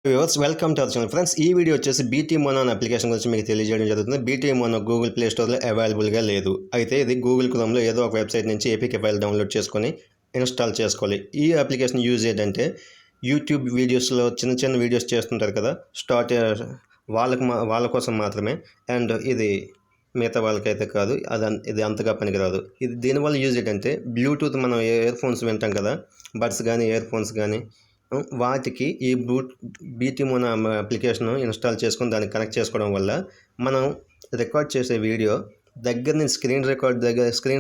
Viewers welcome to our channel friends. ఈ video వచ్చేసి BT mono అనే అప్లికేషన్ గురించి మీకు తెలియజేయడం జరుగుతుంది. బీటీ మోనో గూగుల్ ప్లే స్టోర్లో అవైలబుల్గా లేదు. అయితే ఇది గూగుల్ క్రోమ్లో ఏదో ఒక వెబ్సైట్ నుంచి ఏపీకే ఫైల్ డౌన్లోడ్ చేసుకొని ఇన్స్టాల్ చేసుకోవాలి. ఈ అప్లికేషన్ యూజ్ ఏంటంటే యూట్యూబ్ వీడియోస్లో చిన్న చిన్న వీడియోస్ చేస్తుంటారు కదా, వాళ్ళ కోసం మాత్రమే. అండ్ ఇది మిగతా వాళ్ళకైతే కాదు. ఇది అంతగా పనికిరాదు. ఇది దీనివల్ల యూజ్ ఏంటంటే బ్లూటూత్ మనం ఇయర్ ఫోన్స్ వింటాం కదా, బడ్స్ కానీ ఇయర్ ఫోన్స్ కానీ, వాటికి ఈ బీటీ మోనో అప్లికేషన్ ఇన్స్టాల్ చేసుకొని దానికి కనెక్ట్ చేసుకోవడం వల్ల మనం రికార్డ్ చేసే వీడియో దగ్గర నుంచి స్క్రీన్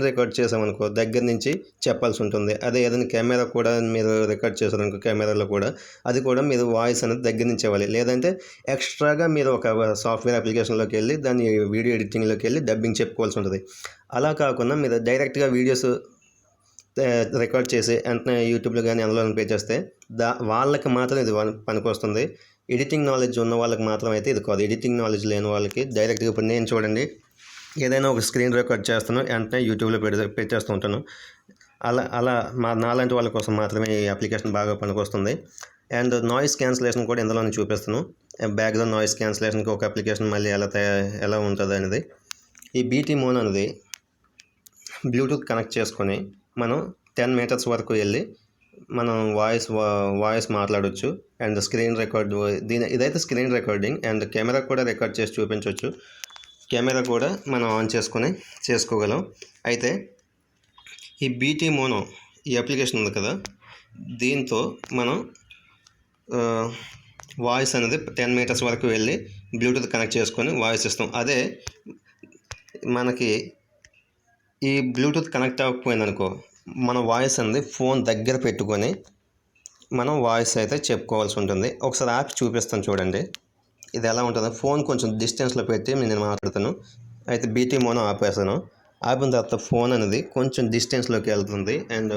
రికార్డ్ చేసామనుకో దగ్గర నుంచి చెప్పాల్సి ఉంటుంది. అదే ఏదైనా కెమెరా కూడా మీరు రికార్డ్ చేశారనుకో, కెమెరాలో కూడా అది కూడా మీరు వాయిస్ అనేది దగ్గర నుంచి ఇవ్వాలి. లేదంటే ఎక్స్ట్రాగా మీరు ఒక సాఫ్ట్వేర్ అప్లికేషన్లోకి వెళ్ళి దాన్ని వీడియో ఎడిటింగ్లోకి వెళ్ళి డబ్బింగ్ చెప్పుకోవాల్సి ఉంటుంది. అలా కాకుండా మీరు డైరెక్ట్గా వీడియోస్ రికార్డ్ చేసి వెంటనే యూట్యూబ్లో కానీ అందులో పే చేస్తే వాళ్ళకి మాత్రం ఇది పనికొస్తుంది. ఎడిటింగ్ నాలెడ్జ్ ఉన్న వాళ్ళకి మాత్రం అయితే ఇది కాదు. ఎడిటింగ్ నాలెడ్జ్ లేని వాళ్ళకి డైరెక్ట్గా ఇప్పుడు నేను చూడండి, ఏదైనా ఒక స్క్రీన్ రికార్డ్ చేస్తాను, వెంటనే యూట్యూబ్లో పెట్టేస్తూ ఉంటాను. అలా నాలాంటి వాళ్ళ కోసం మాత్రమే ఈ అప్లికేషన్ బాగా పనికొస్తుంది. అండ్ నాయిస్ క్యాన్సిలేషన్ కూడా ఇందులోనే చూపిస్తాను. బ్యాక్గ్రౌండ్ నాయిస్ క్యాన్సిలేషన్కి ఒక అప్లికేషన్ మళ్ళీ ఎలా ఉంటుంది అనేది. ఈ బీటీ మోనో అనేది బ్లూటూత్ కనెక్ట్ చేసుకొని మనం 10 మీటర్స్ వరకు వెళ్ళి మనం వాయిస్ మాట్లాడవచ్చు. అండ్ స్క్రీన్ రికార్డ్ ఇదైతే స్క్రీన్ రికార్డింగ్. అండ్ కెమెరా కూడా రికార్డ్ చేసి చూపించవచ్చు. కెమెరా కూడా మనం ఆన్ చేసుకొని చేసుకోగలం. అయితే ఈ బీటీ మోనో ఈ అప్లికేషన్ ఉంది కదా, దీంతో మనం వాయిస్ అనేది 10 మీటర్స్ వరకు వెళ్ళి బ్లూటూత్ కనెక్ట్ చేసుకొని వాయిస్ ఇస్తాం. అదే మనకి ఈ బ్లూటూత్ కనెక్ట్ అవ్వకపోయిందనుకో, మన వాయిస్ అనేది ఫోన్ దగ్గర పెట్టుకొని మనం వాయిస్ అయితే చెప్పుకోవాల్సి ఉంటుంది. ఒకసారి యాప్ చూపిస్తాను చూడండి, ఇది ఎలా ఉంటుందో. ఫోన్ కొంచెం డిస్టెన్స్లో పెట్టి నేను మాట్లాడుతాను. అయితే బీటీ మోనో ఆపేసాను. ఆపిన తర్వాత ఫోన్ అనేది కొంచెం డిస్టెన్స్లోకి వెళ్తుంది. అండ్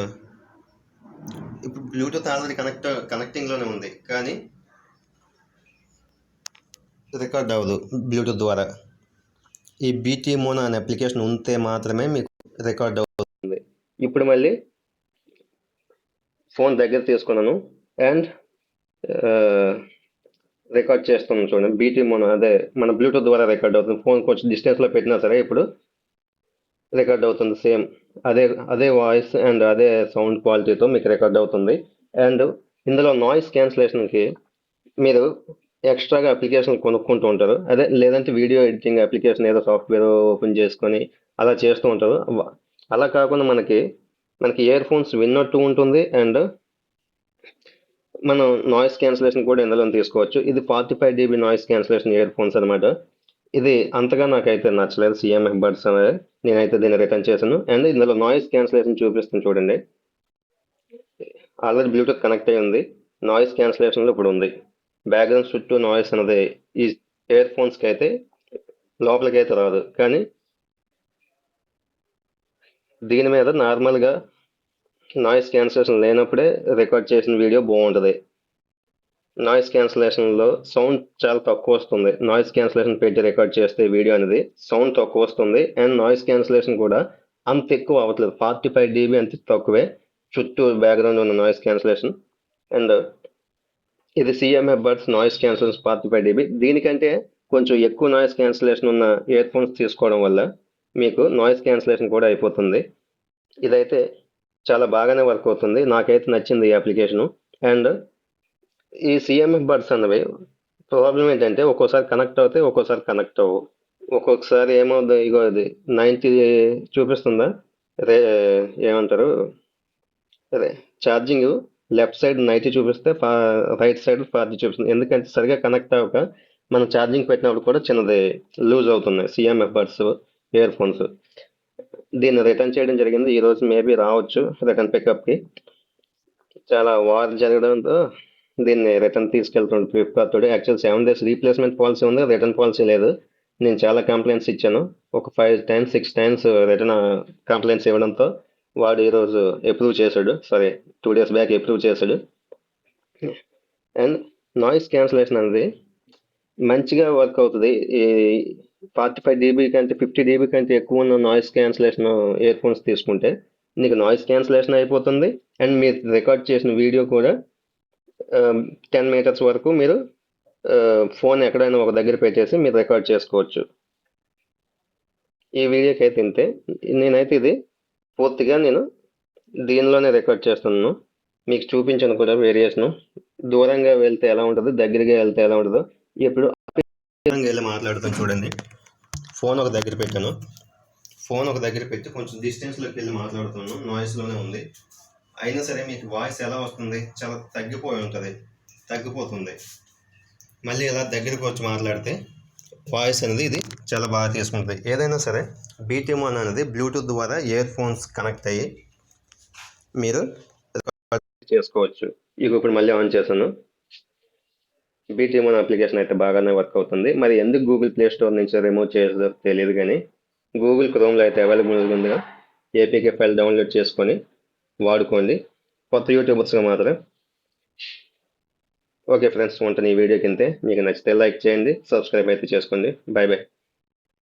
ఇప్పుడు బ్లూటూత్ ఆల్రెడీ కనెక్టింగ్లోనే ఉంది, కానీ రికార్డ్ అవ్వదు బ్లూటూత్ ద్వారా. ఈ బీటీ మోనో అనే అప్లికేషన్ ఉంటే మాత్రమే మీకు రికార్డ్ అవుతుంది. ఇప్పుడు మళ్ళీ ఫోన్ దగ్గర తీసుకున్నాను అండ్ రికార్డ్ చేస్తున్నాను చూడండి. బీటీ మోనో అదే మన బ్లూటూత్ ద్వారా రికార్డ్ అవుతుంది. ఫోన్ కొంచెం డిస్టెన్స్లో పెట్టినా సరే ఇప్పుడు రికార్డ్ అవుతుంది. సేమ్ అదే వాయిస్ అండ్ అదే సౌండ్ క్వాలిటీతో మీకు రికార్డ్ అవుతుంది. అండ్ ఇందులో నాయిస్ క్యాన్సిలేషన్కి మీరు ఎక్స్ట్రాగా అప్లికేషన్ కొనుక్కుంటూ ఉంటారు. లేదంటే వీడియో ఎడిటింగ్ అప్లికేషన్ ఏదో సాఫ్ట్వేర్ ఓపెన్ చేసుకొని అలా చేస్తూ ఉంటారు. అలా కాకుండా మనకి ఇయర్ ఫోన్స్ విన్నట్టు ఉంటుంది. అండ్ మనం నాయిస్ క్యాన్సిలేషన్ కూడా ఇందులో తీసుకోవచ్చు. ఇది 45 dB noise cancellation ear phones అనమాట. ఇది అంతగా నాకైతే నచ్చలేదు. సిఎంఎఫ్ బడ్స్ అనేది నేనైతే దీన్ని రిటర్న్ చేశాను. అండ్ ఇందులో నాయిస్ క్యాన్సిలేషన్ చూపిస్తుంది చూడండి. ఆల్రెడీ బ్లూటూత్ కనెక్ట్ అయ్యి ఉంది. నాయిస్ క్యాన్సిలేషన్లో ఇప్పుడు ఉంది. బ్యాక్గ్రౌండ్ చుట్టూ నాయిస్ అనేది ఈ ఇయర్ ఫోన్స్కి అయితే లోపలికి అయితే రాదు, కానీ దీని మీద నార్మల్గా నాయిస్ క్యాన్సిలేషన్ లేనప్పుడే రికార్డ్ చేసిన వీడియో బాగుంటుంది. నాయిస్ క్యాన్సిలేషన్లో సౌండ్ చాలా తక్కువ వస్తుంది. నాయిస్ క్యాన్సిలేషన్ పెట్టి రికార్డ్ చేస్తే వీడియో అనేది సౌండ్ తక్కువ వస్తుంది. అండ్ నాయిస్ క్యాన్సిలేషన్ కూడా అంత ఎక్కువ అవ్వట్లేదు. 45 dB అంత తక్కువే చుట్టూ బ్యాక్గ్రౌండ్ ఉన్న నాయిస్ క్యాన్సిలేషన్. అండ్ ఇది CMF buds noise cancellation 45 dB. దీనికంటే కొంచెం ఎక్కువ నాయిస్ క్యాన్సిలేషన్ ఉన్న ఇయర్ ఫోన్స్ తీసుకోవడం వల్ల మీకు నాయిస్ క్యాన్సిలేషన్ కూడా అయిపోతుంది. ఇదైతే చాలా బాగానే వర్క్ అవుతుంది. నాకైతే నచ్చింది ఈ అప్లికేషను. అండ్ ఈ సిఎంఎఫ్ బడ్స్ అన్నవి ప్రాబ్లం ఏంటంటే ఒక్కోసారి కనెక్ట్ అవుతాయి, ఒక్కోసారి కనెక్ట్ అవ్వవు. ఒక్కొక్కసారి ఏమవుతుంది, ఇగో ఇది 90 చూపిస్తుందా, ఏమంటారు, అదే ఛార్జింగ్ లెఫ్ట్ సైడ్ 90 చూపిస్తే రైట్ సైడ్ 40 చూపిస్తుంది. ఎందుకంటే సరిగా కనెక్ట్ అవ్వక మనం ఛార్జింగ్ పెట్టినప్పుడు కూడా చిన్నది లూజ్ అవుతున్నాయి సిఎంఎఫ్ బడ్స్ ఇయర్ ఫోన్స్. దీన్ని రిటర్న్ చేయడం జరిగింది. ఈరోజు మేబీ రావచ్చు రిటర్న్ పికప్కి. చాలా వార్ జరగడంతో దీన్ని రిటర్న్ తీసుకెళ్తున్నాడు ఫ్లిప్కార్ట్ తోటి. యాక్చువల్ 7 days రీప్లేస్మెంట్ పాలసీ ఉంది, రిటర్న్ పాలసీ లేదు. నేను చాలా కంప్లైంట్స్ ఇచ్చాను. ఒక 5 times 6 times రిటర్న్ కంప్లైంట్స్ ఇవ్వడంతో వాడు ఈరోజు అప్రూవ్ చేశాడు. 2 days బ్యాక్ అప్రూవ్ చేశాడు. అండ్ నాయిస్ క్యాన్సిలేషన్ అనేది మంచిగా వర్క్ అవుతుంది. ఈ 45 dB కంటే 50 dB కంటే ఎక్కువ ఉన్న నాయిస్ క్యాన్సిలేషన్ ఇయర్ ఫోన్స్ తీసుకుంటే నీకు నాయిస్ క్యాన్సిలేషన్ అయిపోతుంది. అండ్ మీరు రికార్డ్ చేసిన వీడియో కూడా 10 మీటర్స్ వరకు మీరు ఫోన్ ఎక్కడైనా ఒక దగ్గర పెట్టేసి మీరు రికార్డ్ చేసుకోవచ్చు. ఈ వీడియోకి అయితే ఇంతే. నేనైతే ఇది పూర్తిగా నేను దీనిలోనే రికార్డ్ చేస్తున్నాను. మీకు చూపించాను కూడా వేరియేషను. దూరంగా వెళ్తే ఎలా ఉంటుందో, దగ్గరగా వెళ్తే ఎలా ఉంటుందో. ఇప్పుడు దూరంగా వెళ్ళి మాట్లాడుతాను చూడండి. ఫోన్ ఒక దగ్గర పెట్టాను. ఫోన్ ఒక దగ్గర పెట్టి కొంచెం డిస్టెన్స్లోకి వెళ్ళి మాట్లాడుతున్నాను. నాయిస్లోనే ఉంది. అయినా సరే మీకు వాయిస్ ఎలా వస్తుంది, చాలా తగ్గిపోతుంది. మళ్ళీ ఇలా దగ్గరికి వచ్చి మాట్లాడితే వాయిస్ అనేది ఇది చాలా బాగా తీసుకుంటుంది. ఏదైనా సరే BT1 అనేది బ్లూటూత్ ద్వారా ఇయర్ ఫోన్స్ కనెక్ట్ అయ్యి మీరు చేసుకోవచ్చు. ఇప్పుడు మళ్ళీ ఆన్ చేశాను. BT1 అప్లికేషన్ అయితే బాగానే వర్క్ అవుతుంది. మరి ఎందుకు గూగుల్ ప్లే స్టోర్ నుంచి రిమూవ్ చేసేదో తెలియదు, కానీ గూగుల్ క్రోమ్లో అయితే అవైలబుల్గా ఉందిగా. APK ఫైల్ డౌన్లోడ్ చేసుకొని వాడుకోండి, కొత్త యూట్యూబర్స్గా మాత్రం. ఓకే ఫ్రెండ్స్, ఉంటాను ఈ వీడియో కింద. మీకు నచ్చితే లైక్ చేయండి, సబ్స్క్రైబ్ అయితే చేసుకోండి. Bye bye.